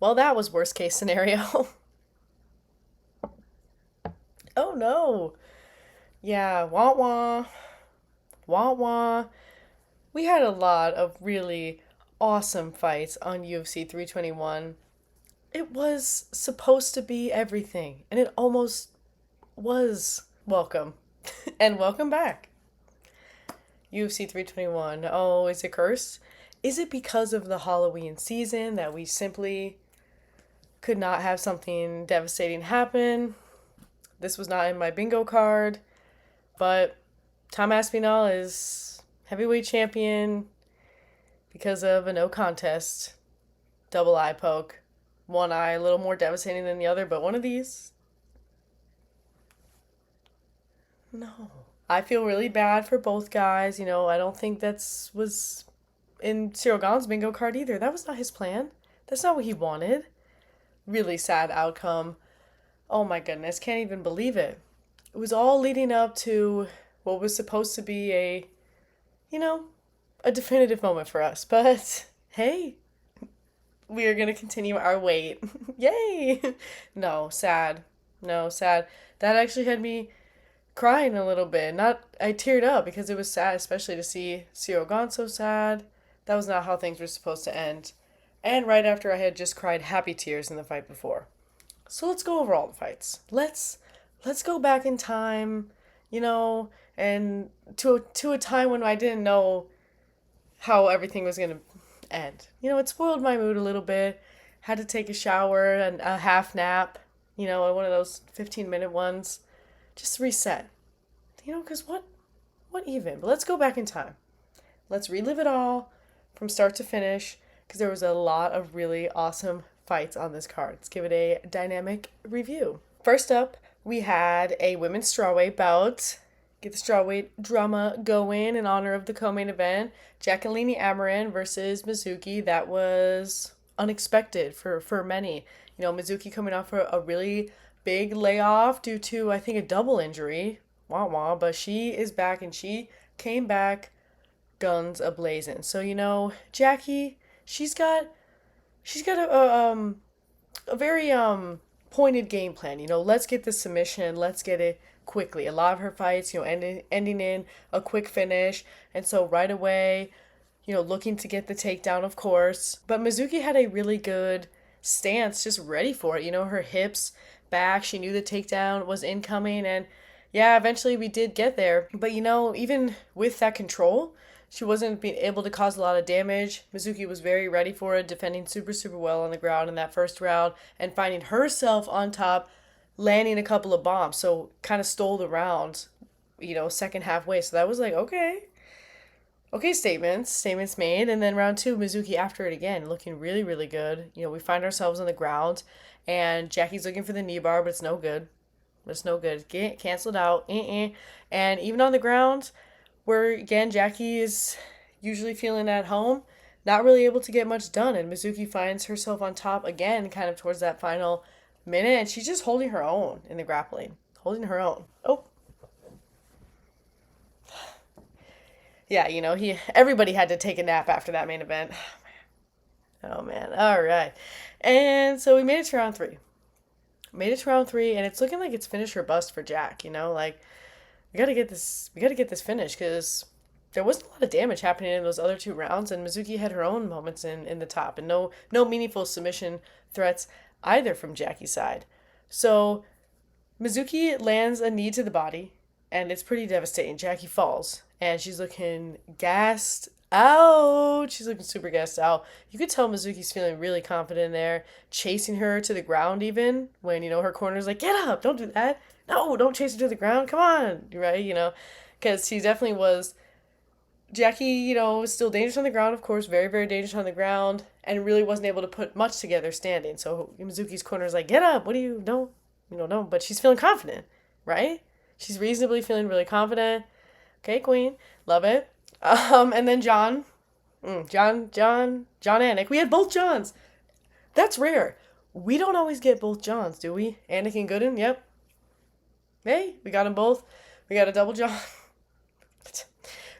Well, that was worst case scenario. Oh no. Yeah, wah wah. Wah wah. We had a lot of really awesome fights on UFC 321. It was supposed to be everything, and it almost was. Welcome. And welcome back. UFC 321. Oh, is it cursed? Is it because of the Halloween season that we simply could not have something devastating happen? This was not in my bingo card, but Tom Aspinall is heavyweight champion because of a no contest. Double eye poke. One eye a little more devastating than the other, but one of these. No. I feel really bad for both guys. I don't think that's was in Cyril Gane's bingo card either. That was not his plan. That's not what he wanted. Really sad outcome. Oh my goodness, can't even believe it. It was all leading up to what was supposed to be you know, a definitive moment for us. But hey, we are going to continue our wait. Yay! No, sad. No, sad. That actually had me crying a little bit. Not I teared up because it was sad, especially to see Cyril Gane so sad. That was not how things were supposed to end. And right after I had just cried happy tears in the fight before. So let's go over all the fights. Let's go back in time, and to a time when I didn't know how everything was gonna end. It spoiled my mood a little bit. Had to take a shower and a half nap, one of those 15-minute ones. Just reset. Because what even? But let's go back in time. Let's relive it all from start to finish because there was a lot of really awesome fights on this card. Let's give it a dynamic review. First up, we had a women's strawweight bout. Get the strawweight drama going in honor of the co-main event. Jacqueline Amorim versus Mizuki. That was unexpected for many. Mizuki coming off a really big layoff due to, I think, a double injury. Wah wah. But she is back, and she came back guns a-blazing. So, Jackie, she's got a very pointed game plan. Let's get the submission. Let's get it quickly. A lot of her fights, ending in a quick finish. And so right away, looking to get the takedown, of course. But Mizuki had a really good stance, just ready for it. Her hips back. She knew the takedown was incoming. And yeah, eventually we did get there. But, even with that control, she wasn't being able to cause a lot of damage. Mizuki was very ready for it, defending super, super well on the ground in that first round and finding herself on top, landing a couple of bombs. So kind of stole the round, second halfway. So that was like, okay. Okay, statements made. And then round two, Mizuki after it again, looking really, really good. We find ourselves on the ground and Jackie's looking for the knee bar, but it's no good. It's no good. Get canceled out. And even on the ground, where, again, Jackie is usually feeling at home, not really able to get much done. And Mizuki finds herself on top again, kind of towards that final minute. And she's just holding her own in the grappling. Holding her own. Oh. Yeah, everybody had to take a nap after that main event. Oh, man. All right. And so we made it to round three. And it's looking like it's finish or bust for Jack, like, we gotta get this finished because there wasn't a lot of damage happening in those other two rounds, and Mizuki had her own moments in the top, and no meaningful submission threats either from Jackie's side. So Mizuki lands a knee to the body, and it's pretty devastating. Jackie falls, and she's looking gassed out. She's looking super gassed out. You could tell Mizuki's feeling really confident there, chasing her to the ground even when, her corner's like, get up, don't do that. No, don't chase her to the ground. Come on, right? Because she definitely was. Jackie, was still dangerous on the ground, of course, very, very dangerous on the ground, and really wasn't able to put much together standing. So Mizuki's corner's like, get up, what do you, no, no, but she's feeling confident, right? She's reasonably feeling really confident. Okay, queen, love it. And then John Anik. We had both Johns. That's rare. We don't always get both Johns, do we? Anik and Gooden, yep. Hey, we got them both. We got a double John.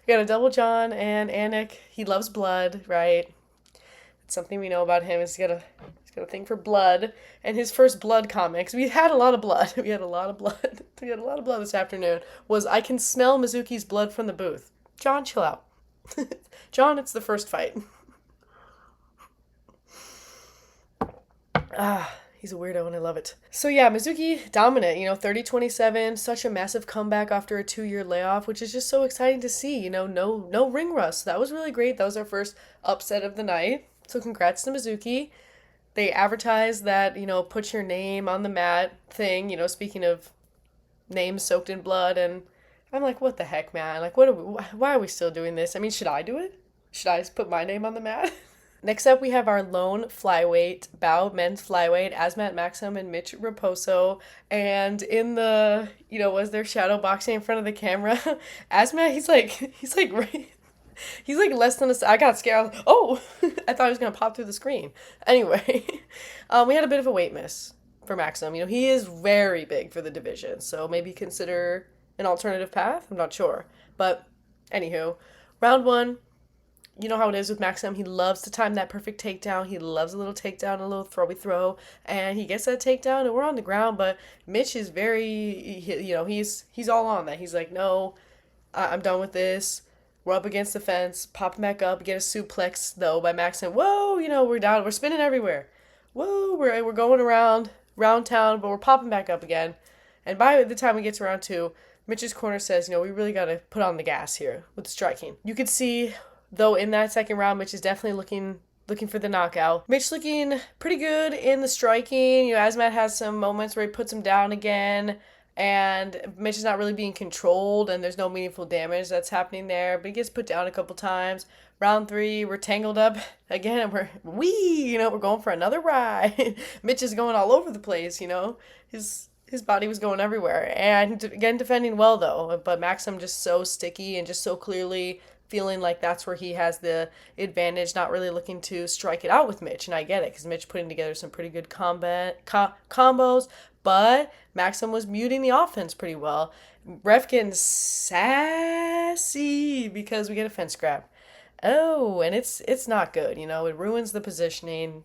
We got a double John and Anik. He loves blood, right? It's something we know about him. He's got got a thing for blood. And his first blood comics, we had a lot of blood. We had a lot of blood. We had a lot of blood this afternoon. Was I can smell Mizuki's blood from the booth. John, chill out. John, it's the first fight. He's a weirdo and I love it. So yeah, Mizuki dominant, 30-27, such a massive comeback after a 2-year layoff, which is just so exciting to see, no ring rust. That was really great. That was our first upset of the night. So congrats to Mizuki. They advertised that, put your name on the mat thing, speaking of names soaked in blood, and I'm like, what the heck, man? Like, why are we still doing this? I mean, should I do it? Should I just put my name on the mat? Next up, we have our lone flyweight bout, men's flyweight, Azamat Maksum and Mitch Raposo. And in the, was there shadow boxing in front of the camera? Azamat, he's like less than I got scared. Oh, I thought he was going to pop through the screen. Anyway, we had a bit of a weight miss for Maksum. He is very big for the division, so maybe consider an alternative path. I'm not sure. But anywho, round 1. You know how it is with Maksum. He loves to time that perfect takedown. He loves a little takedown, a little throwy throw, and he gets that takedown, and we're on the ground. But Mitch is very, he's all on that. He's like, no, I'm done with this. We're up against the fence. Pop him back up. Get a suplex though by Maksum. Whoa, we're down. We're spinning everywhere. Whoa, we're going around town, but we're popping back up again. And by the time we get to round 2, Mitch's corner says, we really got to put on the gas here with the striking. You could see, though, in that second round, Mitch is definitely looking for the knockout. Mitch looking pretty good in the striking. Azamat has some moments where he puts him down again, and Mitch is not really being controlled, and there's no meaningful damage that's happening there, but he gets put down a couple times. Round 3, we're tangled up again, and we're going for another ride. Mitch is going all over the place, His body was going everywhere, and again, defending well, though, but Maksum just so sticky and just so clearly feeling like that's where he has the advantage, not really looking to strike it out with Mitch. And I get it, because Mitch putting together some pretty good combos, but Maksum was muting the offense pretty well. Ref getting sassy because we get a fence grab. Oh, and it's not good, it ruins the positioning,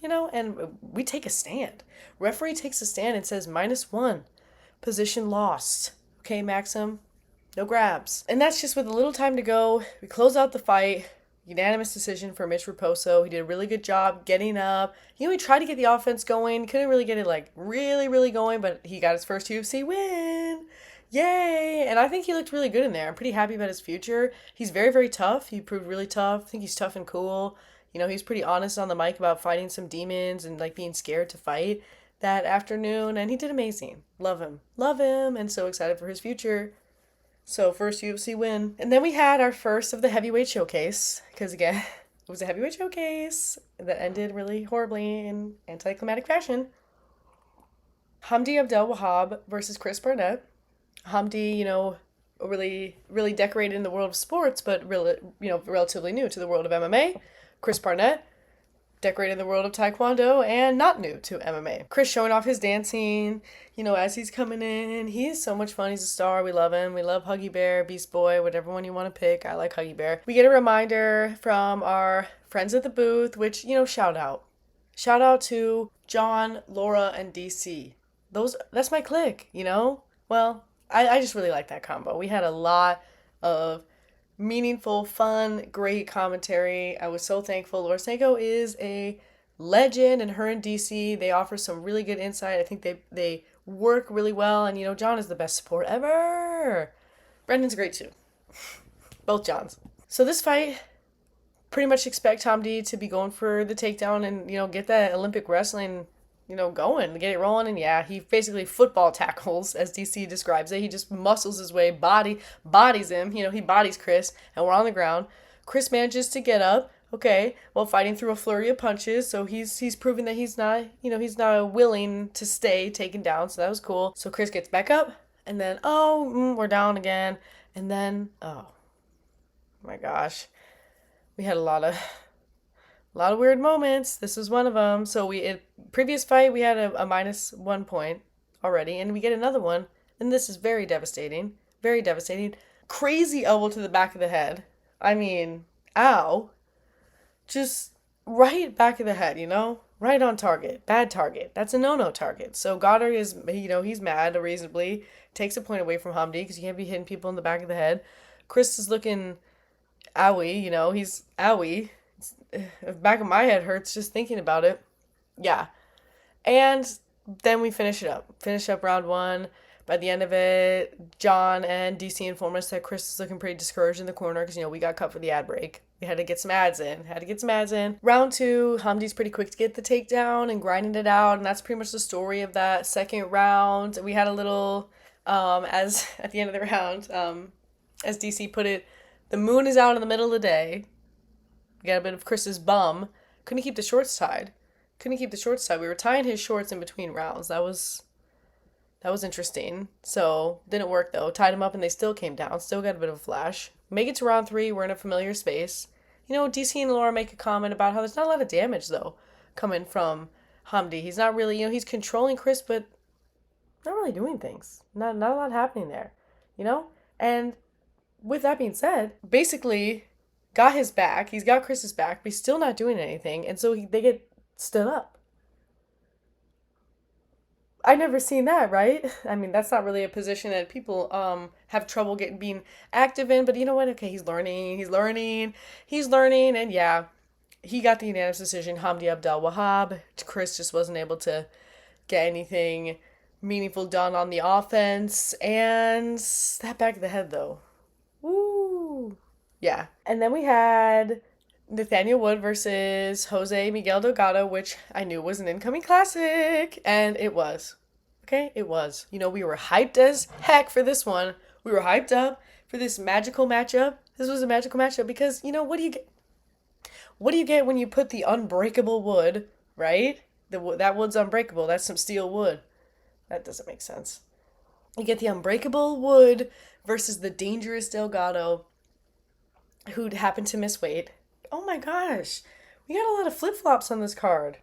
and we take a stand. Referee takes a stand and says -1, position lost. Okay, Maksum. No grabs. And that's just with a little time to go. We close out the fight. Unanimous decision for Mitch Raposo. He did a really good job getting up. He tried to get the offense going. Couldn't really get it really, really going, but he got his first UFC win. Yay! And I think he looked really good in there. I'm pretty happy about his future. He's very, very tough. He proved really tough. I think he's tough and cool. He's pretty honest on the mic about fighting some demons and being scared to fight that afternoon. And he did amazing. Love him. Love him. And so excited for his future. So, first UFC win. And then we had our first of the heavyweight showcase, because again, it was a heavyweight showcase that ended really horribly in anticlimactic fashion. Hamdi Abdelwahab versus Chris Barnett. Hamdi, really, really decorated in the world of sports, but really, relatively new to the world of MMA. Chris Barnett, decorated in the world of Taekwondo and not new to MMA. Chris showing off his dancing, as he's coming in. He is so much fun. He's a star. We love him. We love Huggy Bear, Beast Boy, whatever one you want to pick. I like Huggy Bear. We get a reminder from our friends at the booth, which, shout out. Shout out to John, Laura, and DC. That's my clique, Well, I just really like that combo. We had a lot of meaningful, fun, great commentary. I was so thankful. Laura Sanko is a legend, and her and DC, they offer some really good insight. I think they work really well, and John is the best support ever. Brendan's great too. Both Johns. So this fight, pretty much expect Hamdi to be going for the takedown and, get that Olympic wrestling, going, get it rolling. And yeah, he basically football tackles, as DC describes it. He just muscles his way, bodies him. He bodies Chris, and we're on the ground. Chris manages to get up, okay, while fighting through a flurry of punches. So he's proving that he's not, he's not willing to stay taken down. So that was cool. So Chris gets back up, and then, we're down again. And then, oh my gosh, we had a lot of weird moments. This was one of them. So previous fight, we had a -1 point already, and we get another one, and this is very devastating. Very devastating. Crazy elbow to the back of the head. I mean, ow. Just right back of the head, Right on target. Bad target. That's a no-no target. So Goddard is, he's mad reasonably. Takes a point away from Hamdi because you can't be hitting people in the back of the head. Chris is looking owie, he's owie. The back of my head hurts just thinking about it. Yeah. And then we finish it up. Finish up round one. By the end of it, John and DC inform us that Chris is looking pretty discouraged in the corner because, we got cut for the ad break. We had to get some ads in. Round two, Hamdi's pretty quick to get the takedown and grinding it out. And that's pretty much the story of that second round. We had a little, as at the end of the round, as DC put it, the moon is out in the middle of the day. We got a bit of Chris's bum. Couldn't keep the shorts tied. We were tying his shorts in between rounds. That was interesting. So, didn't work though. Tied him up and they still came down. Still got a bit of a flash. Make it to round three. We're in a familiar space. DC and Laura make a comment about how there's not a lot of damage though coming from Hamdi. He's not really, he's controlling Chris, but not really doing things. Not a lot happening there, And with that being said, basically got his back. He's got Chris's back, but he's still not doing anything. And so they get stood up. I never seen that, right? I mean, that's not really a position that people have trouble being active in, but you know what? Okay, he's learning, and yeah, he got the unanimous decision, Hamdi Abdelwahab. Chris just wasn't able to get anything meaningful done on the offense, and that back of the head, though. Woo! Yeah. And then we had Nathaniel Wood versus Jose Miguel Delgado, which I knew was an incoming classic, and it was. Okay, it was. We were hyped as heck for this one. We were hyped up for this magical matchup. This was a magical matchup because, what do you get? What do you get when you put the unbreakable wood, right? That wood's unbreakable. That's some steel wood. That doesn't make sense. You get the unbreakable Wood versus the dangerous Delgado, who'd happened to miss weight. Oh my gosh. We got a lot of flip-flops on this card.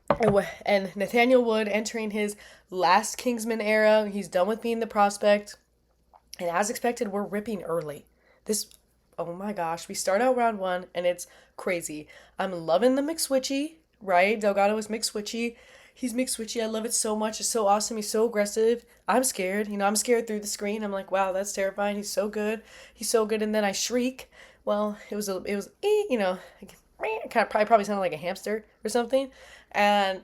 And Nathaniel Wood entering his last Kingsman era. He's done with being the prospect. And as expected, we're ripping early. Oh my gosh. We start out round one, and it's crazy. I'm loving the McSwitchy, right? Delgado is McSwitchy. He's McSwitchy. I love it so much. It's so awesome. He's so aggressive. I'm scared. I'm scared through the screen. I'm like, wow, that's terrifying. He's so good. And then I shriek. Well, it was kind of probably sounded like a hamster or something. And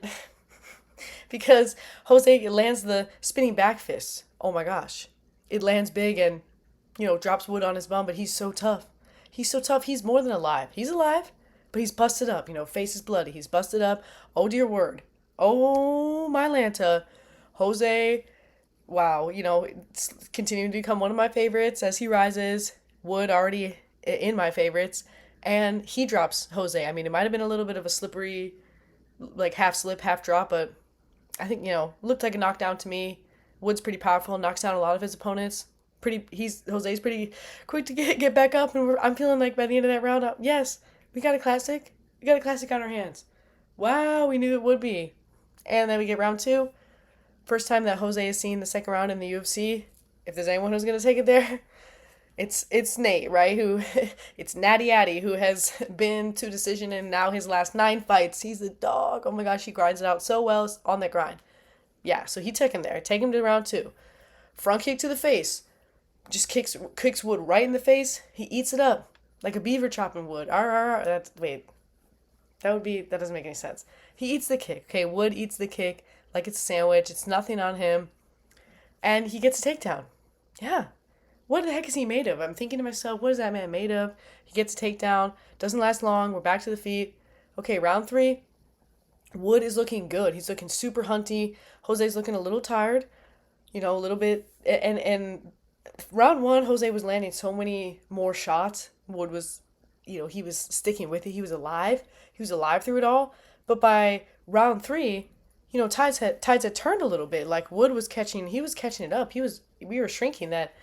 because Jose lands the spinning back fist. Oh my gosh. It lands big and, drops Wood on his bum, but he's so tough. He's more than alive. He's alive, but he's busted up. Face is bloody. He's busted up. Oh, dear word. Oh, my Lanta. Jose, wow, it's continuing to become one of my favorites as he rises. Wood already in my favorites. And he drops Jose. I mean, it might have been a little bit of a slippery, like half slip, half drop, but I think, looked like a knockdown to me. Wood's pretty powerful, knocks down a lot of his opponents. Jose's pretty quick to get back up, and I'm feeling like by the end of that round, yes, we got a classic. We got a classic on our hands. Wow, we knew it would be. And then we get round two. First time that Jose has seen the second round in the UFC. If there's anyone who's going to take it there, it's Nate, right? It's Natty Addy, who has been to decision in now his last 9 fights. He's a dog. Oh my gosh, he grinds it out so well on that grind. Yeah, so he took him there. Take him to round two. Front kick to the face. Just kicks Wood right in the face. He eats it up like a beaver chopping wood. That doesn't make any sense. He eats the kick. Okay, Wood eats the kick like it's a sandwich. It's nothing on him. And he gets a takedown. Yeah. What the heck is he made of? I'm thinking to myself, what is that man made of? He gets a takedown. Doesn't last long. We're back to the feet. Okay, round three. Wood is looking good. He's looking super hunty. Jose's looking a little tired. A little bit. And round one, Jose was landing so many more shots. Wood was, he was sticking with it. He was alive. He was alive through it all. But by round three, tides had turned a little bit. Like Wood was catching it up. We were shrinking that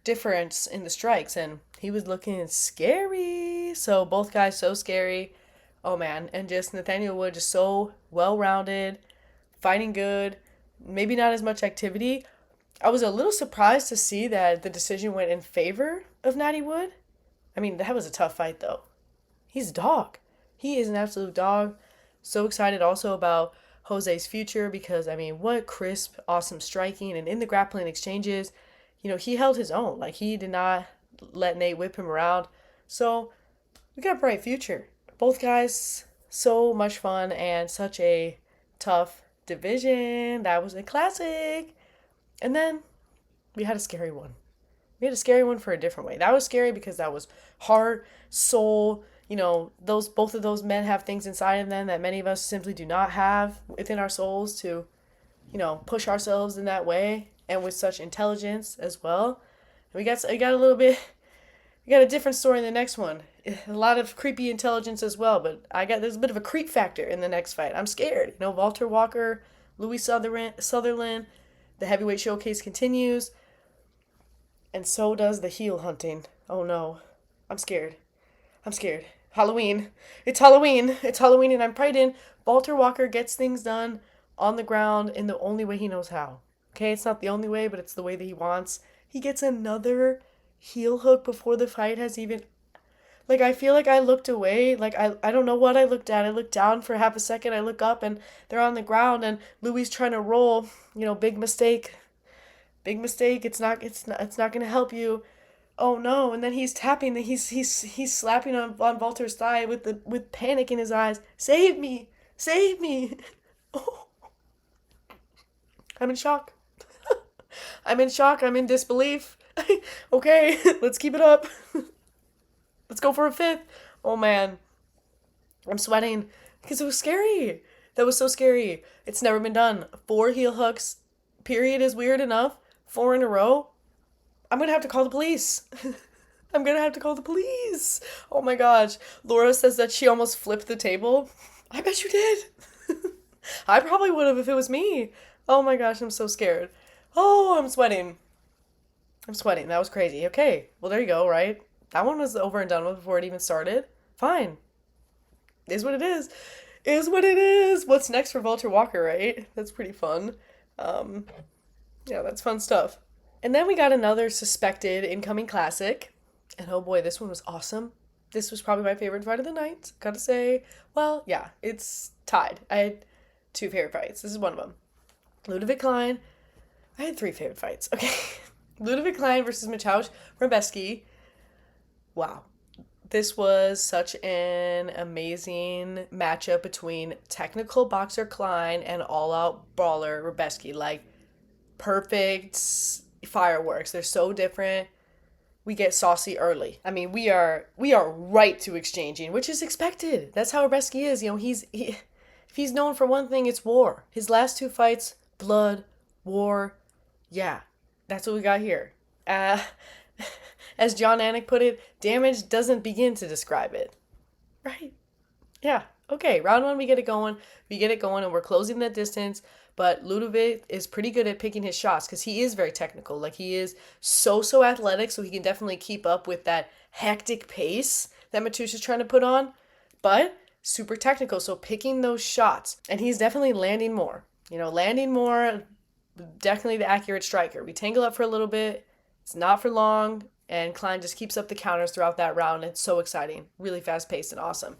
difference in the strikes, and he was looking scary. So both guys so scary. Oh man, and just Nathaniel Wood just so well-rounded, fighting good, maybe not as much activity. I was a little surprised to see that the decision went in favor of Natty Wood. I mean, that was a tough fight though. He's a dog. He is an absolute dog. So excited also about Jose's future because, I mean, what crisp, awesome striking. And in the grappling exchanges, he held his own. Like, he did not let Nate whip him around. So, we got a bright future. Both guys, so much fun and such a tough division. That was a classic. And then we had a scary one. We had a scary one for a different way. That was scary because that was heart, soul. Both of those men have things inside of them that many of us simply do not have within our souls to, push ourselves in that way and with such intelligence as well. And we got a different story in the next one. A lot of creepy intelligence as well, but there's a bit of a creep factor in the next fight. I'm scared. Walter Walker, Louis Sutherland, the heavyweight showcase continues. And so does the heel hunting. Oh no. I'm scared. Halloween. It's Halloween and I'm frightened. Walter Walker gets things done on the ground in the only way he knows how. Okay, it's not the only way, but it's the way that he wants. He gets another heel hook before the fight has even... Like, I feel like I looked away. Like, I don't know what I looked at. I looked down for half a second. I look up and they're on the ground and Louis trying to roll. Big mistake. It's not going to help you. Oh no. And then he's tapping. He's slapping on Walter's thigh with panic in his eyes. Save me. Oh. I'm in shock. I'm in disbelief. Okay, let's keep it up. Let's go for a fifth. Oh man. I'm sweating because it was scary. That was so scary. It's never been done. 4 heel hooks, period, is weird enough. 4 in a row. I'm going to have to call the police. Oh my gosh. Laura says that she almost flipped the table. I bet you did. I probably would have if it was me. Oh my gosh, I'm so scared. Oh, I'm sweating. That was crazy. Okay, well, there you go, right? That one was over and done with before it even started. Fine. Is what it is. What's next for Walter Walker, right? That's pretty fun. Yeah, that's fun stuff. And then we got another suspected incoming classic. And oh boy, this one was awesome. This was probably my favorite fight of the night. Gotta say, well, yeah, it's tied. I had 2 favorite fights. This is one of them. Ludwig Klein. I had 3 favorite fights. Okay. Ludwig Klein versus Rebecki. Wow. This was such an amazing matchup between technical boxer Klein and all-out brawler Rebecki. Like, perfect fireworks. They're so different. We get saucy early. I mean, we are right to exchanging, which is expected. That's how Rebecki is. If he's known for one thing, it's war. His last 2 fights, blood, war. Yeah, that's what we got here. As John Anik put it, damage doesn't begin to describe it. Right? Yeah. Okay, round 1, we get it going, and we're closing the distance, but Ludwig is pretty good at picking his shots because he is very technical. Like, he is so athletic, so he can definitely keep up with that hectic pace that Mateusz is trying to put on, but super technical, so picking those shots, and he's definitely landing more. Definitely the accurate striker. We tangle up for a little bit, it's not for long, and Klein just keeps up the counters throughout that round. It's so exciting, really fast-paced and awesome.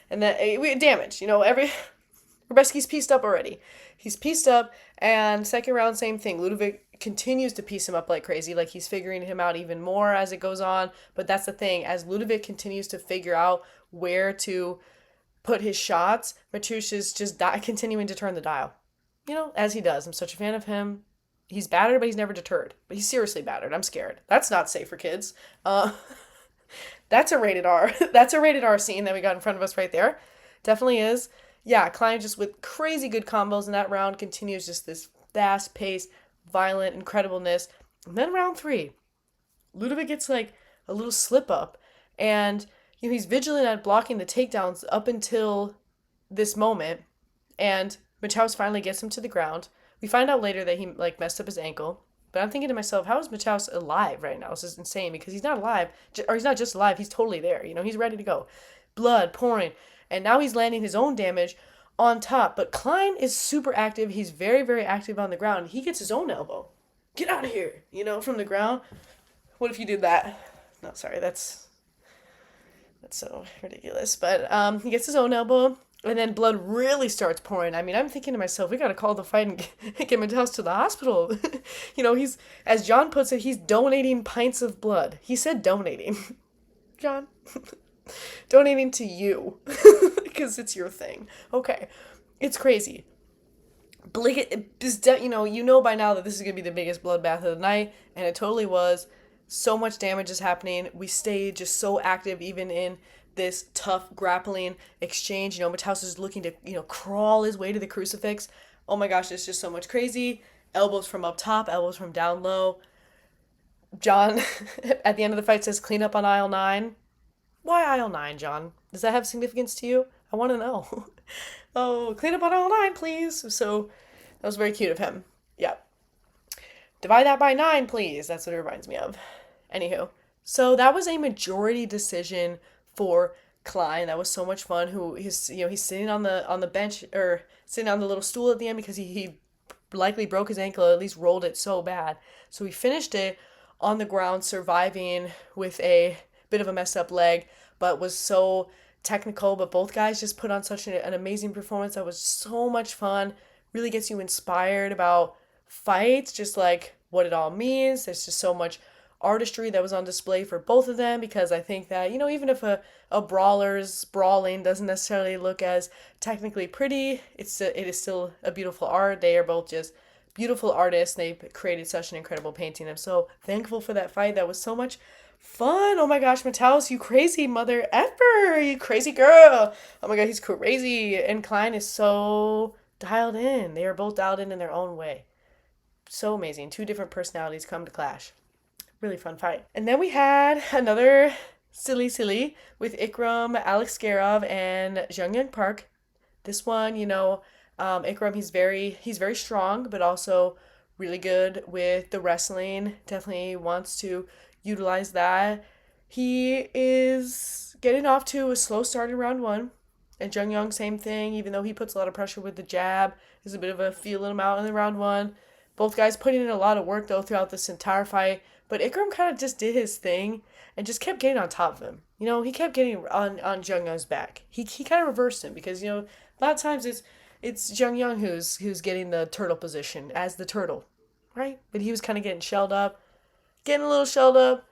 And then we damage. Rebecki's pieced up already. He's pieced up, and second round, same thing. Ludwig continues to piece him up like crazy. Like, he's figuring him out even more as it goes on. But that's the thing. As Ludwig continues to figure out where to put his shots, Mateusz is just continuing to turn the dial. As he does. I'm such a fan of him. He's battered, but he's never deterred. But he's seriously battered. I'm scared. That's not safe for kids. That's a rated R. That's a rated R scene that we got in front of us right there. Definitely is. Yeah, Klein just with crazy good combos in that round continues just this fast-paced, violent incredibleness. And then round 3, Ludwig gets like a little slip-up. And he's vigilant at blocking the takedowns up until this moment. And Mateusz finally gets him to the ground. We find out later that he messed up his ankle. But I'm thinking to myself, how is Mateusz alive right now? This is insane because he's not alive. Or he's not just alive, he's totally there. He's ready to go. Blood pouring. And now he's landing his own damage on top. But Klein is super active. He's very, very active on the ground. He gets his own elbow. Get out of here, from the ground. What if you did that? No, sorry, that's so ridiculous. But he gets his own elbow. And then blood really starts pouring. I mean, I'm thinking to myself, we gotta call the fight and get Mateus to the hospital. He's, as John puts it, he's donating pints of blood. He said donating. John, donating to you because it's your thing. Okay, it's crazy. By now that this is gonna be the biggest bloodbath of the night, and it totally was. So much damage is happening. We stayed just so active, even in this tough grappling exchange. Mateus is looking to crawl his way to the crucifix. Oh my gosh, it's just so much crazy. Elbows from up top, elbows from down low. John, at the end of the fight, says clean up on aisle 9. Why aisle 9, John? Does that have significance to you? I want to know. Oh, clean up on aisle 9, please. So that was very cute of him. Yeah. Divide that by 9, please. That's what it reminds me of. Anywho, so that was a majority decision for Klein. That was so much fun. He's sitting on the bench, or sitting on the little stool at the end because he likely broke his ankle, or at least rolled it so bad. So he finished it on the ground, surviving with a bit of a messed up leg, but was so technical. But both guys just put on such an amazing performance. That was so much fun. Really gets you inspired about fights, just like what it all means. There's just so much artistry that was on display for both of them, because I think that, even if a brawler's brawling doesn't necessarily look as technically pretty, it is still a beautiful art. They are both just beautiful artists. They've created such an incredible painting. I'm so thankful for that fight. That was so much fun. Oh my gosh, Mateus, you crazy mother effer, you crazy girl. Oh my god, he's crazy. And Klein is so dialed in. They are both dialed in their own way. So amazing. 2 different personalities come to clash. Really fun fight. And then we had another silly with Ikram Aliskerov and Jung Park. This one, Ikram, he's very strong, but also really good with the wrestling. Definitely wants to utilize that. He is getting off to a slow start in round 1. And Jung, same thing, even though he puts a lot of pressure with the jab. There's a bit of a feeling him out in the round 1. Both guys putting in a lot of work, though, throughout this entire fight. But Ikram kind of just did his thing and just kept getting on top of him. He kept getting on Jung back. He kind of reversed him because, a lot of times it's Jung who's getting the turtle position as the turtle, right? But he was kind of getting a little shelled up.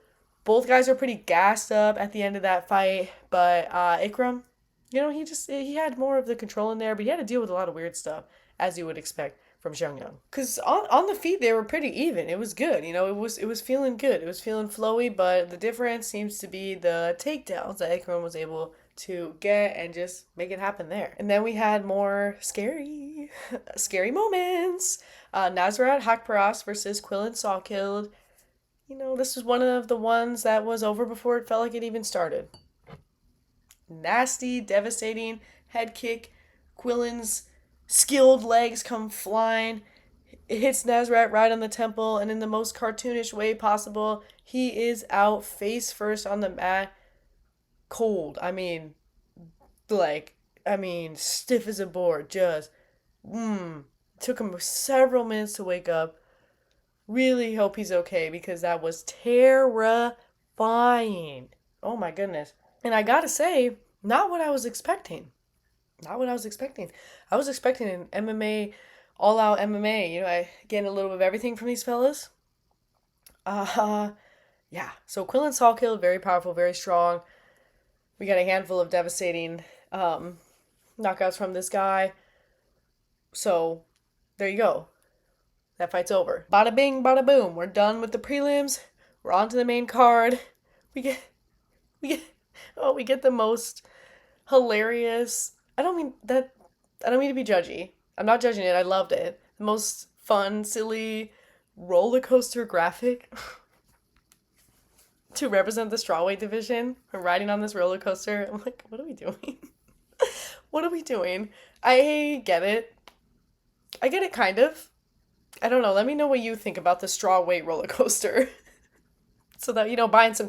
Both guys are pretty gassed up at the end of that fight. But Ikram, he had more of the control in there, but he had to deal with a lot of weird stuff, as you would expect from Jung. Because on the feet, they were pretty even. It was good. It was feeling good. It was feeling flowy, but the difference seems to be the takedowns that Ikram was able to get and just make it happen there. And then we had more scary moments. Nasrat Haqparast versus Quillen Salkilld. This was one of the ones that was over before it felt like it even started. Nasty, devastating head kick. Quillen's skilled legs come flying. It hits Nasrat right on the temple, and in the most cartoonish way possible, he is out face first on the mat. Cold. Stiff as a board. Just, took him several minutes to wake up. Really hope he's okay, because that was terrifying. Oh my goodness. And I gotta say, not what I was expecting. I was expecting an MMA, all-out MMA. I getting a little bit of everything from these fellas. Yeah. So Quillen Salkilld, very powerful, very strong. We got a handful of devastating knockouts from this guy. So there you go. That fight's over. Bada bing, bada boom. We're done with the prelims. We're on to the main card. We get the most hilarious. I don't mean to be judgy. I'm not judging it. I loved it. The most fun, silly roller coaster graphic to represent the strawweight division. We're riding on this roller coaster. I'm like, what are we doing? What are we doing? I get it. Kind of. I don't know. Let me know what you think about the strawweight roller coaster. So that, buying some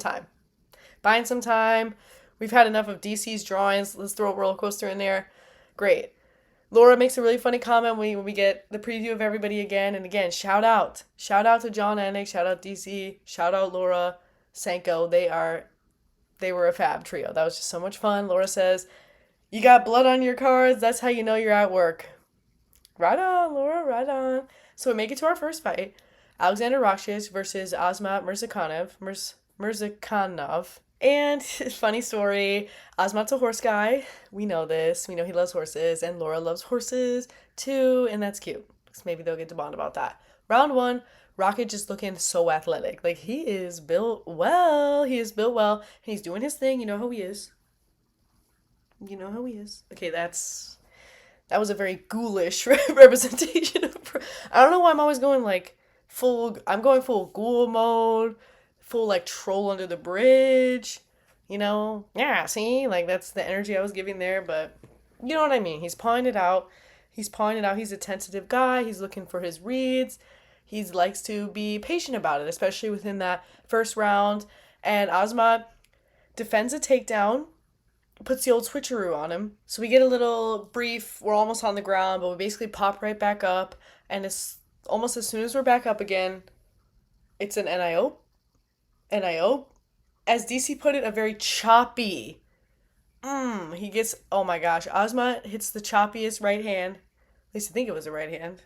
time. We've had enough of DC's drawings. Let's throw a roller coaster in there. Great. Laura makes a really funny comment when we get the preview of everybody again. And again, shout out. Shout out to John Anik. Shout out DC. Shout out Laura Sanko. They were a fab trio. That was just so much fun. Laura says, You got blood on your cards. That's how you know you're at work. Right on, Laura. Right on. So we make it to our first fight. Alexander Rakic versus Asmat Murzakanov. And funny story, Asmat's a horse guy. We know this. We know he loves horses, and Laura loves horses too, and that's cute. So maybe they'll get to bond about that. Round one, Rocket just looking so athletic. Like he is built well. He is built well, and he's doing his thing. You know how he is. You know how he is. Okay, that was a very ghoulish representation of. I don't know why I'm always going like full. I'm going full ghoul mode, full like troll under the bridge. You know, yeah. See, like that's the energy I was giving there, but you know what I mean. He's pawing it out. He's pawing it out. He's a tentative guy. He's looking for his reads. He likes to be patient about it, especially within that first round. And Asma defends a takedown, puts the old switcheroo on him. So we get a little brief, we're almost on the ground, but we basically pop right back up. And it's almost as soon as we're back up again, it's an NIO. NIO. As DC put it, a very choppy. He gets, oh my gosh, Ozma hits the choppiest right hand. At least I think it was a right hand.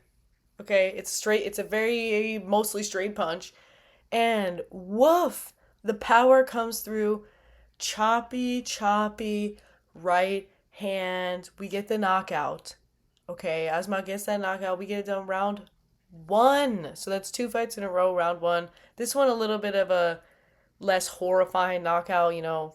Okay, it's straight, it's a very mostly straight punch. And woof, the power comes through. Choppy, choppy right hand. We get the knockout. Okay, Asma gets that knockout. We get it done round one. So that's two fights in a row, round one. This one a little bit of a less horrifying knockout, you know,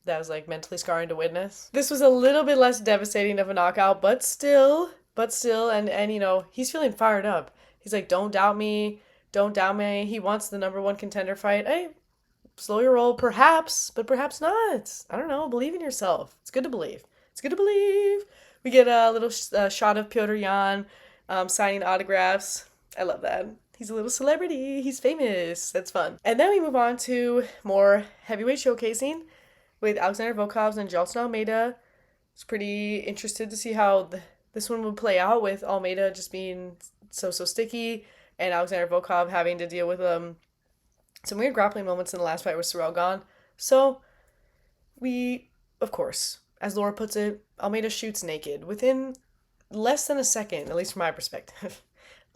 that was like mentally scarring to witness. This was a little bit less devastating of a knockout, but still, and you know, he's feeling fired up. He's like, don't doubt me, don't doubt me. He wants the number one contender fight. Hey, slow your roll, perhaps, but perhaps not. I don't know. Believe in yourself. It's good to believe. It's good to believe. We get a little shot of Piotr Jan signing autographs. I love that. He's a little celebrity. He's famous. That's fun. And then we move on to more heavyweight showcasing with Alexander Volkov and Jalton Almeida. It's pretty interested to see how this one would play out with Almeida just being so sticky and Alexander Volkov having to deal with some weird grappling moments in the last fight with Sutherland. So we, of course, as Laura puts it, Almeida shoots naked within less than a second, at least from my perspective.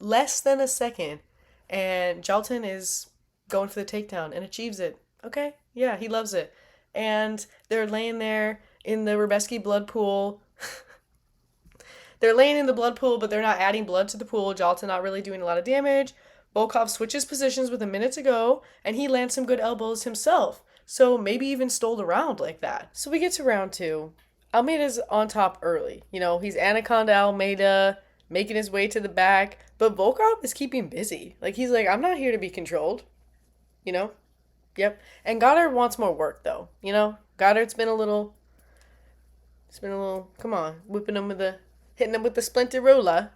Less than a second. And Jalton is going for the takedown and achieves it. Okay, yeah, he loves it. And they're laying there in the Rebecki blood pool. They're laying in the blood pool, but they're not adding blood to the pool. Jalton not really doing a lot of damage. Volkov switches positions with a minute to go, and he lands some good elbows himself. So maybe even stole the round like that. So we get to round two. Almeida's on top early. You know, he's Anaconda Almeida, making his way to the back. But Volkov is keeping busy. Like, he's like, I'm not here to be controlled. You know? Yep. And Goddard wants more work, though. You know? Goddard's been a little... Come on. Hitting him with the splinter roller.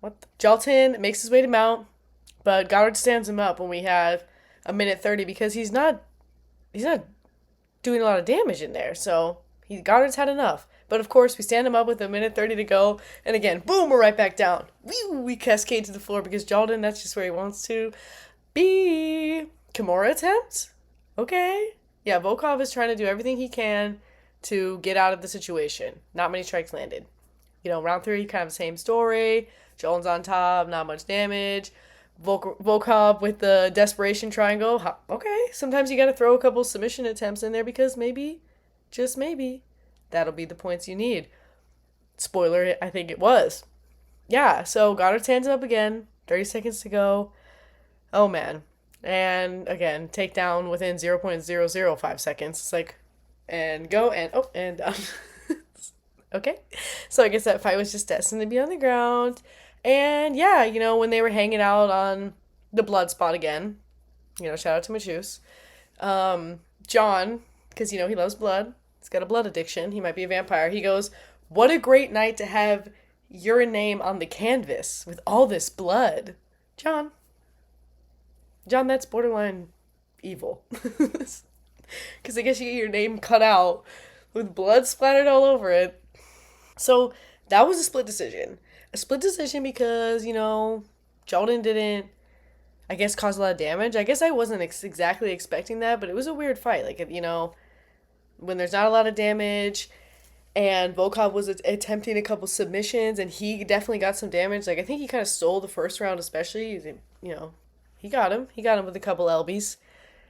What? Jalton makes his way to mount. But Goddard stands him up when we have a minute 30 because he's not doing a lot of damage in there. So Goddard's had enough. But of course, we stand him up with a minute 30 to go. And again, boom, we're right back down. We cascade to the floor because Jalton, that's just where he wants to be. Kimura attempt? Okay. Yeah, Volkov is trying to do everything he can to get out of the situation. Not many strikes landed. You know, round three, kind of the same story. Jalton's on top, not much damage. Volkov with the desperation triangle. Okay, sometimes you got to throw a couple submission attempts in there because maybe, just maybe, that'll be the points you need. Spoiler, I think it was. Yeah, so Goddard stands up again. 30 seconds to go. Oh, man. And again, takedown within 0.005 seconds. It's like, and go, and done. Okay. So I guess that fight was just destined to be on the ground. And yeah, you know, when they were hanging out on the blood spot again, you know, shout out to Machus. John, because, you know, he loves blood. He's got a blood addiction. He might be a vampire. He goes, what a great night to have your name on the canvas with all this blood. John, that's borderline evil. Because I guess you get your name cut out with blood splattered all over it. So that was a split decision. A split decision because, you know, Jalton didn't, I guess, cause a lot of damage. I guess I wasn't exactly expecting that, but it was a weird fight. Like, you know, when there's not a lot of damage And Volkov was attempting a couple submissions, and he definitely got some damage. Like, I think he kind of stole the first round, especially. You know, he got him. He got him with a couple lbs.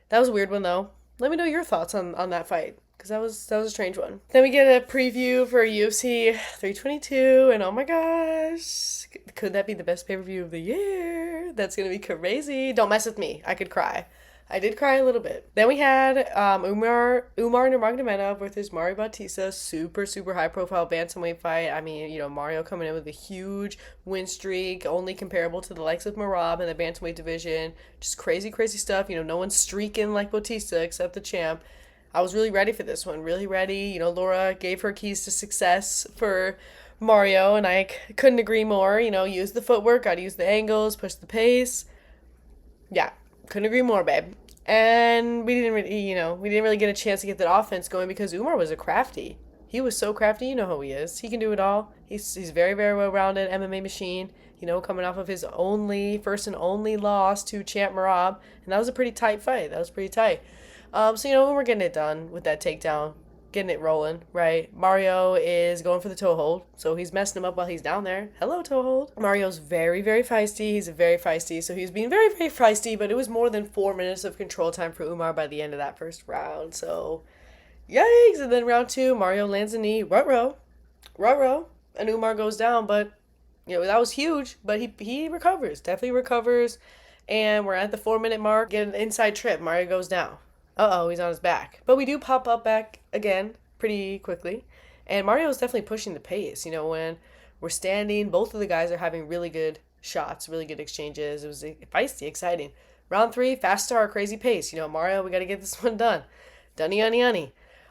That was a weird one, though. Let me know your thoughts on that fight, because that was a strange one. Then we get a preview for UFC 322, and oh my gosh, could that be the best pay-per-view of the year? That's going to be crazy. Don't mess with me. I could cry. I did cry a little bit. Then we had Umar Nurmagomedov versus Mario Bautista. Super, super high-profile bantamweight fight. I mean, you know, Mario coming in with a huge win streak, only comparable to the likes of Merab in the bantamweight division. Just crazy, crazy stuff. You know, no one's streaking like Bautista except the champ. I was really ready for this one. Really ready. You know, Laura gave her keys to success for Mario, and I couldn't agree more. You know, use the footwork, gotta use the angles, push the pace. Yeah. Couldn't agree more, babe. And we didn't really get a chance to get that offense going because Umar was a crafty. He was so crafty. You know who he is. He can do it all. He's very, very well-rounded MMA machine. You know, coming off of his first and only loss to Champ Merab. And that was a pretty tight fight. That was pretty tight. So, you know, when we're getting it done with that takedown, getting it rolling, right? Mario is going for the toe hold, so he's messing him up while he's down there. Hello, toe hold. Mario's very, very feisty. He's very feisty, so he was being very, very feisty, but it was more than 4 minutes of control time for Umar by the end of that first round, so yikes. And then round 2, Mario lands a knee, ruh-roh, and Umar goes down, but, you know, that was huge, but he recovers, definitely recovers, and we're at the 4-minute mark, get an inside trip, Mario goes down. Uh-oh, he's on his back. But we do pop up back again pretty quickly. And Mario's definitely pushing the pace. You know, when we're standing, both of the guys are having really good shots, really good exchanges. It was feisty, exciting. Round 3, fast start, crazy pace. You know, Mario, we got to get this one done. Dunny.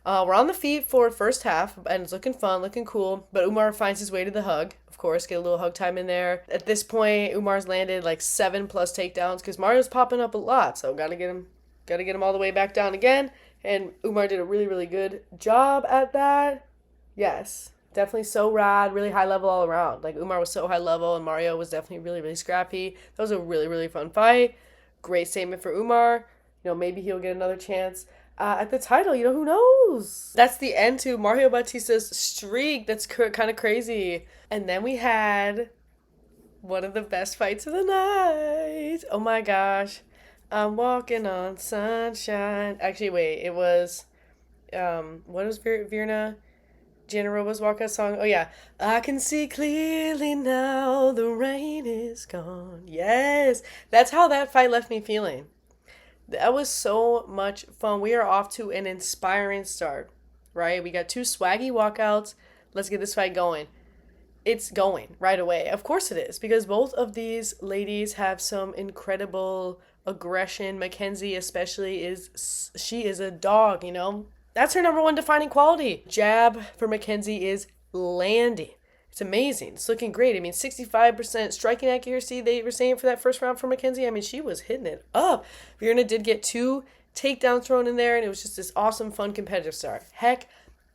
We're on the feet for first half, and it's looking fun, looking cool. But Umar finds his way to the hug. Of course, get a little hug time in there. At this point, Umar's landed like 7+ takedowns because Mario's popping up a lot. So got to get him all the way back down again. And Umar did a really, really good job at that. Yes, definitely so rad, really high level all around. Like, Umar was so high level, and Mario was definitely really, really scrappy. That was a really, really fun fight. Great statement for Umar. You know, maybe he'll get another chance at the title. You know, who knows? That's the end to Mario Bautista's streak. That's kind of crazy. And then we had one of the best fights of the night. Oh my gosh. I'm walking on sunshine. Actually, wait, it was, what was Virna Jandiroba's walkout song? Oh, yeah. I can see clearly now the rain is gone. Yes. That's how that fight left me feeling. That was so much fun. We are off to an inspiring start, right? We got 2 swaggy walkouts. Let's get this fight going. It's going right away. Of course it is, because both of these ladies have some incredible aggression. Mackenzie especially she is a dog, you know. That's her number one defining quality. Jab for Mackenzie is landing. It's amazing. It's looking great. I mean, 65% striking accuracy they were saying for that first round for Mackenzie. I mean, she was hitting it up. Virna did get 2 takedowns thrown in there, and it was just this awesome, fun, competitive start. Heck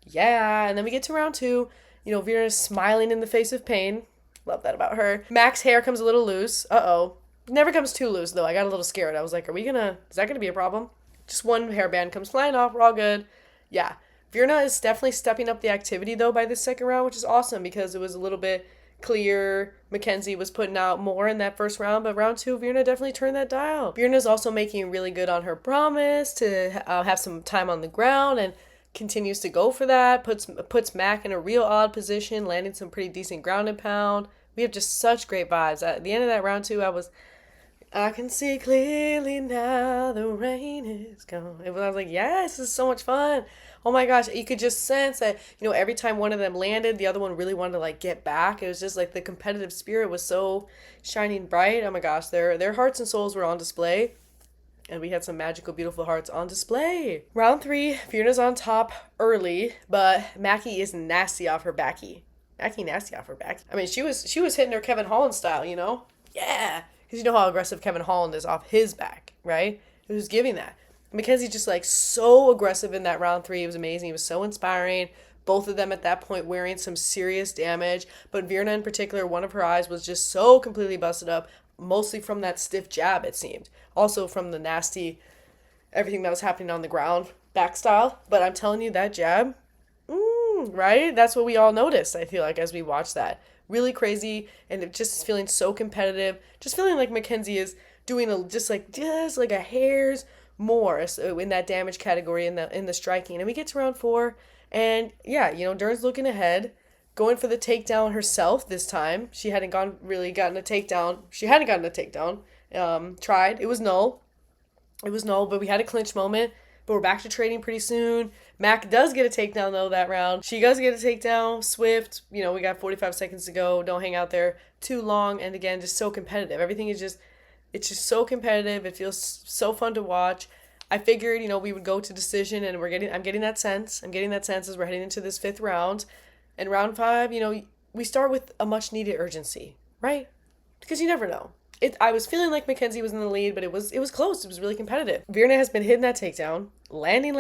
yeah. And then we get to round 2. You know, Virna's smiling in the face of pain. Love that about her. Mac's hair comes a little loose. Uh-oh. Never comes too loose, though. I got a little scared. I was like, is that going to be a problem? Just one hairband comes flying off. We're all good. Yeah. Virna is definitely stepping up the activity, though, by this second round, which is awesome because it was a little bit clear. Mackenzie was putting out more in that first round, but round 2, Virna definitely turned that dial. Virna's also making really good on her promise to have some time on the ground and continues to go for that, puts Mac in a real odd position, landing some pretty decent ground and pound. We have just such great vibes. At the end of that round 2, I can see clearly now the rain is gone. I was like, yes, this is so much fun. Oh my gosh, you could just sense that, you know, every time one of them landed, the other one really wanted to, like, get back. It was just, like, the competitive spirit was so shining bright. Oh my gosh, their hearts and souls were on display. And we had some magical, beautiful hearts on display. Round 3, Virna's on top early, but Mackie is nasty off her backy. Mackie nasty off her back. I mean, she was hitting her Kevin Holland style, you know? Yeah. Because you know how aggressive Kevin Holland is off his back, right? It was giving that. Mackenzie just, like, so aggressive in that round 3. It was amazing. It was so inspiring. Both of them at that point wearing some serious damage. But Virna in particular, one of her eyes was just so completely busted up, mostly from that stiff jab, it seemed. Also from the nasty, everything that was happening on the ground, back style. But I'm telling you, that jab, right? That's what we all noticed, I feel like, as we watched that. Really crazy, and it just feeling so competitive. Just feeling like Mackenzie is doing just like a hair's more so in that damage category in the striking. And we get to round 4, and yeah, Dern's looking ahead, going for the takedown herself this time. She hadn't gotten a takedown. She hadn't gotten a takedown. Tried. It was null. But we had a clinch moment. But we're back to trading pretty soon. Mac does get a takedown, though, that round. She does get a takedown. Swift. We got 45 seconds to go. Don't hang out there too long. And again, just so competitive. Everything is it's just so competitive. It feels so fun to watch. I figured, we would go to decision, and I'm getting that sense. I'm getting that sense as we're heading into this 5th round. And round 5, we start with a much needed urgency, right? Because you never know. I was feeling like Mackenzie was in the lead, but it was close. It was really competitive. Virna has been hitting that takedown, landing,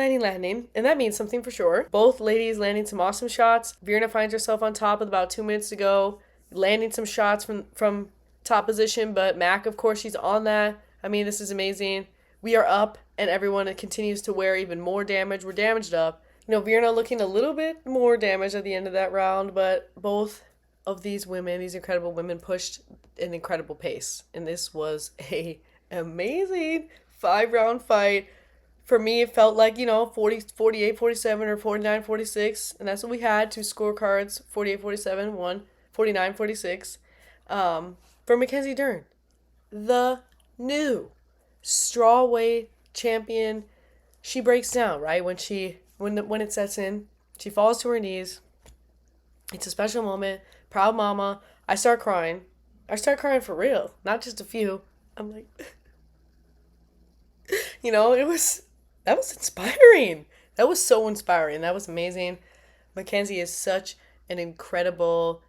and that means something for sure. Both ladies landing some awesome shots. Virna finds herself on top with about 2 minutes to go, landing some shots from top position, but Mac, of course, she's on that. I mean, this is amazing. We are up, and everyone continues to wear even more damage. We're damaged up. Virna looking a little bit more damaged at the end of that round, but both of these incredible women, pushed an incredible pace. And this was a amazing 5-round fight. For me, it felt like, 40, 48, 47 or 49, 46. And that's what we had. 2 scorecards, 48, 47, 1, 49, 46. For Mackenzie Dern, the new strawweight champion. She breaks down, right? When it sets in, she falls to her knees. It's a special moment. Proud mama. I start crying for real. Not just a few. I'm like, that was inspiring. That was so inspiring. That was amazing. Mackenzie is such an incredible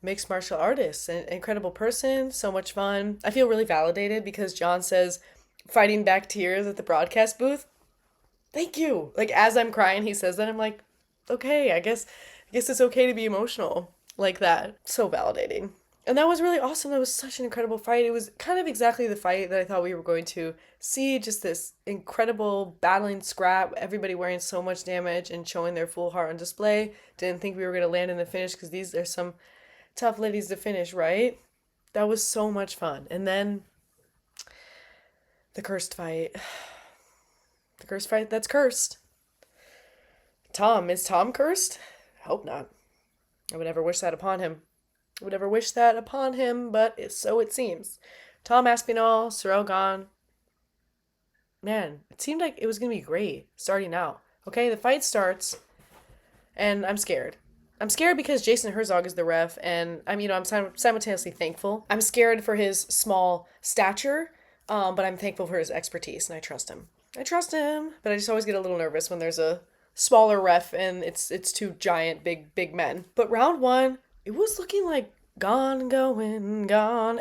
mixed martial artist, an incredible person, so much fun. I feel really validated because John says, fighting back tears at the broadcast booth. Thank you. Like, as I'm crying, he says that. I'm like, okay, I guess it's okay to be emotional like that. So validating. And that was really awesome. That was such an incredible fight. It was kind of exactly the fight that I thought we were going to see. Just this incredible battling scrap. Everybody wearing so much damage and showing their full heart on display. Didn't think we were going to land in the finish because these are some tough ladies to finish, right? That was so much fun. And then the cursed fight. The cursed fight that's cursed. Is Tom cursed? I hope not. I would never wish that upon him. But so it seems. Tom Aspinall, Ciryl Gane. Man, it seemed like it was going to be great starting out. Okay, the fight starts, and I'm scared. I'm scared because Jason Herzog is the ref, and I'm simultaneously thankful. I'm scared for his small stature, but I'm thankful for his expertise, and I trust him. But I just always get a little nervous when there's a smaller ref and it's 2 giant, big men. But round 1, it was looking like gone,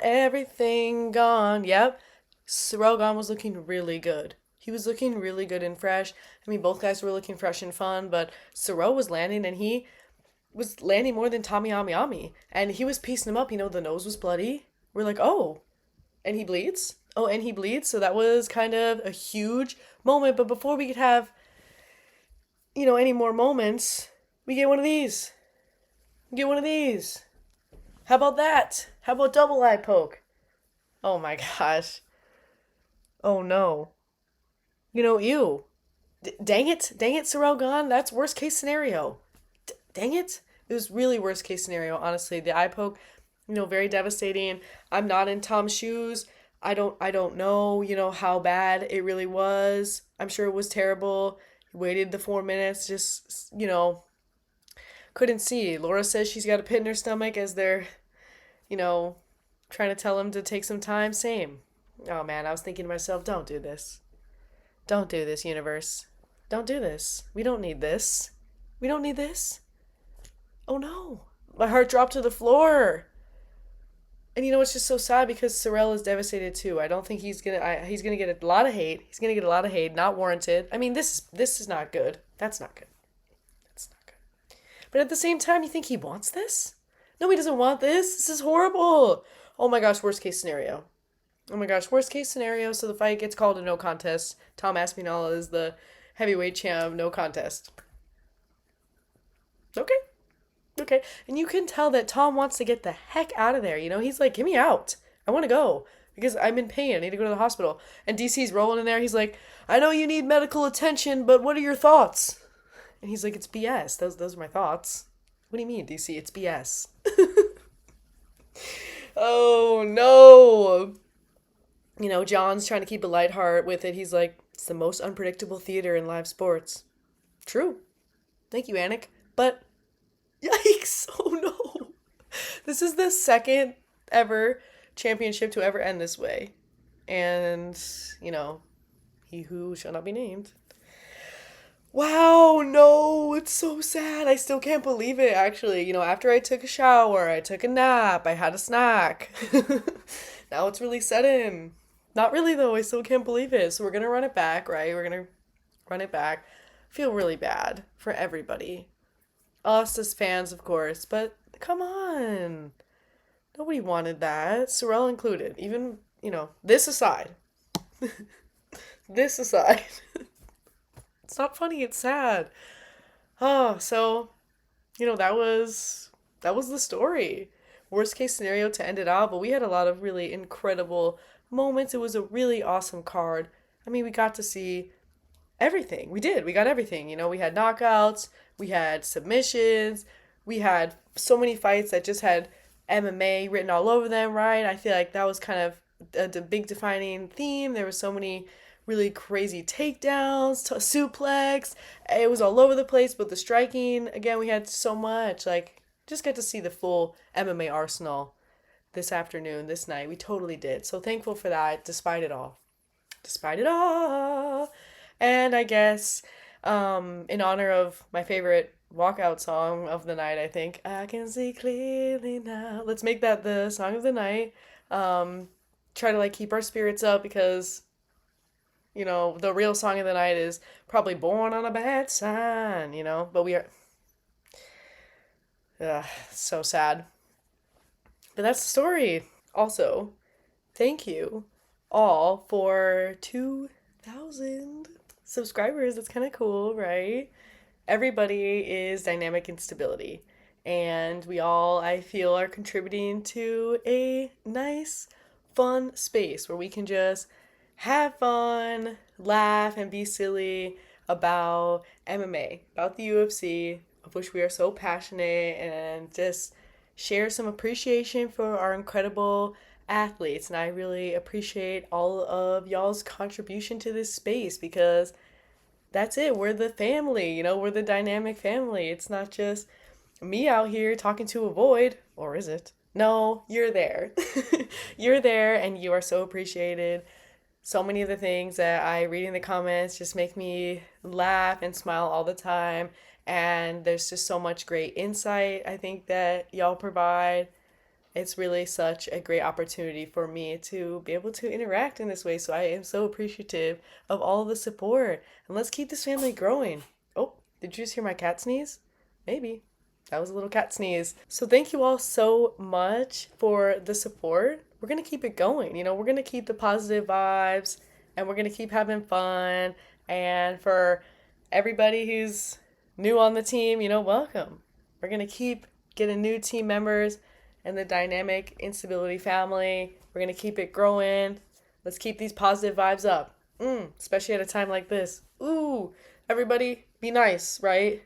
everything gone. Yep. Ciryl Gane was looking really good. He was looking really good and fresh. Both guys were looking fresh and fun, but Ciryl was landing, and he was landing more than Tommy Ami. And he was piecing him up. The nose was bloody. We're like, oh, and he bleeds? So that was kind of a huge moment. But before we could have, any more moments, we get one of these. How about that? How about double eye poke? Oh my gosh. Oh no. Ew. Dang it, Ciryl Gane. That's worst case scenario. Dang it. It was really worst case scenario, honestly. The eye poke, very devastating. I'm not in Tom's shoes. I don't know, how bad it really was. I'm sure it was terrible. He waited the 4 minutes, just, couldn't see. Laura says she's got a pit in her stomach as they're, trying to tell him to take some time. Same. Oh man, I was thinking to myself, don't do this. Don't do this, universe. Don't do this. We don't need this. Oh no. My heart dropped to the floor. And it's just so sad because Ciryl is devastated too. I don't think he's gonna get a lot of hate. Not warranted. This is not good. That's not good. But at the same time, you think he wants this? No, he doesn't want this. This is horrible. Oh my gosh, worst case scenario. So the fight gets called a no contest. Tom Aspinall is the heavyweight champ, no contest. Okay. Okay. And you can tell that Tom wants to get the heck out of there. You know, he's like, get me out. I want to go because I'm in pain. I need to go to the hospital. And DC's rolling in there. He's like, I know you need medical attention, but what are your thoughts? And he's like, it's BS. Those are my thoughts. What do you mean, DC? It's BS. Oh, no. You know, John's trying to keep a light heart with it. He's like, it's the most unpredictable theater in live sports. True. Thank you, Anik. But, yikes. Oh, no. This is the second ever championship to ever end this way. And, you know, he who shall not be named. Wow, no, it's so sad. I still can't believe it, actually. You know, after I took a shower, I took a nap, I had a snack. Now it's really set in. Not really, though. I still can't believe it. So we're going to run it back, right? We're going to run it back. Feel really bad for everybody. Us as fans, of course, but come on. Nobody wanted that. Sorrel included. Even, you know, this aside. This aside. It's not funny, it's sad. Oh, so, you know, that was the story. Worst case scenario to end it out, but we had a lot of really incredible moments. It was a really awesome card. I mean, we got to see everything. We did. We got everything. You know, we had knockouts, we had submissions, we had so many fights that just had MMA written all over them, right? I feel like that was kind of a big defining theme. There were so many really crazy takedowns, suplex. It was all over the place, but the striking, again, we had so much. Like, just get to see the full MMA arsenal this afternoon, this night. We totally did. So thankful for that, despite it all. Despite it all. And I guess, in honor of my favorite walkout song of the night, I think, I can see clearly now. Let's make that the song of the night. Try to, like, keep our spirits up because, you know, the real song of the night is probably Born on a Bad Sign, you know? But we are... so sad. But that's the story. Also, thank you all for 2,000 subscribers. That's kind of cool, right? Everybody is dynamic instability. And we all, I feel, are contributing to a nice, fun space where we can just have fun, laugh, and be silly about MMA, about the UFC, of which we are so passionate, and just share some appreciation for our incredible athletes. And I really appreciate all of y'all's contribution to this space because that's it. We're the family, you know, we're the dynamic family. It's not just me out here talking to a void, or is it? No, you're there. You're there and you are so appreciated. So many of the things that I read in the comments just make me laugh and smile all the time. And there's just so much great insight I think that y'all provide. It's really such a great opportunity for me to be able to interact in this way. So I am so appreciative of all of the support. And let's keep this family growing. Oh, did you just hear my cat sneeze? Maybe. That was a little cat sneeze. So thank you all so much for the support. We're going to keep it going. You know, we're going to keep the positive vibes and we're going to keep having fun. And for everybody who's new on the team, you know, welcome. We're going to keep getting new team members and the dynamic instability family. We're going to keep it growing. Let's keep these positive vibes up. Especially at a time like this. Ooh, everybody be nice, right?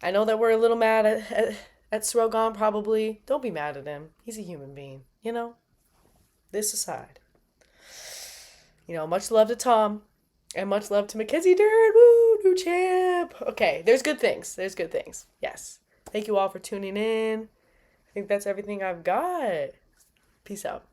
I know that we're a little mad at Srogan probably. Don't be mad at him. He's a human being, you know? This aside. You know, much love to Tom. And much love to Mackenzie Dern. Woo, new champ. Okay, there's good things. There's good things. Yes. Thank you all for tuning in. I think that's everything I've got. Peace out.